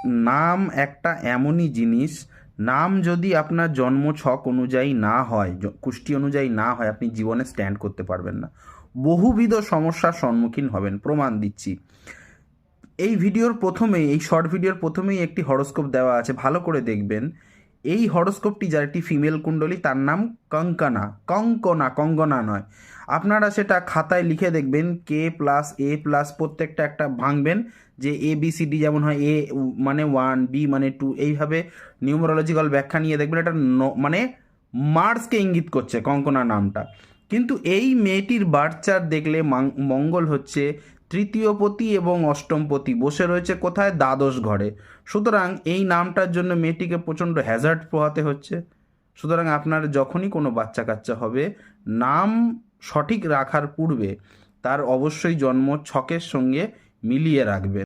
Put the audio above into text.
নাম একটা এমনই জিনিস, নাম যদি আপনার জন্ম ছক অনুযায়ী না হয়, কুষ্টি অনুযায়ী না হয়, আপনি জীবনে স্ট্যান্ড করতে পারবেন না, বহুবিধ সমস্যার সম্মুখীন হবেন, প্রমাণ দিচ্ছি। এই ভিডিওর প্রথমেই, এই শর্ট ভিডিওর প্রথমেই একটি হরোস্কোপ দেওয়া আছে, ভালো করে দেখবেন। এই হরোস্কোপটি যার একটি ফিমেল কুণ্ডলী, তার নাম কঙ্কনা, কঙ্গনা নয়। আপনারা সেটা খাতায় লিখে দেখবেন, K+A+, প্রত্যেকটা একটা ভাঙবেন, যে ABCD যেমন হয়, A মানে 1, B মানে 2, এইভাবে নিউমারোলজিক্যাল ব্যাখ্যা নিয়ে দেখবেন। এটা মানে মার্সকে ইঙ্গিত করছে কঙ্কনা নামটা। কিন্তু এই মেয়েটির বার্থ চার্ট দেখলে মঙ্গল হচ্ছে তৃতীয়পতি এবং অষ্টমপতি, বসে রয়েছে কোথায়? দ্বাদশ ঘরে। সুতরাং এই নামটার জন্য মেয়েটিকে প্রচণ্ড হ্যাজার্ড পোহাতে হচ্ছে। সুতরাং আপনার যখনই কোনো বাচ্চা কাচ্চা হবে, নাম সঠিক রাখার পূর্বে তার অবশ্যই জন্ম ছকের সঙ্গে মিলিয়ে রাখবেন।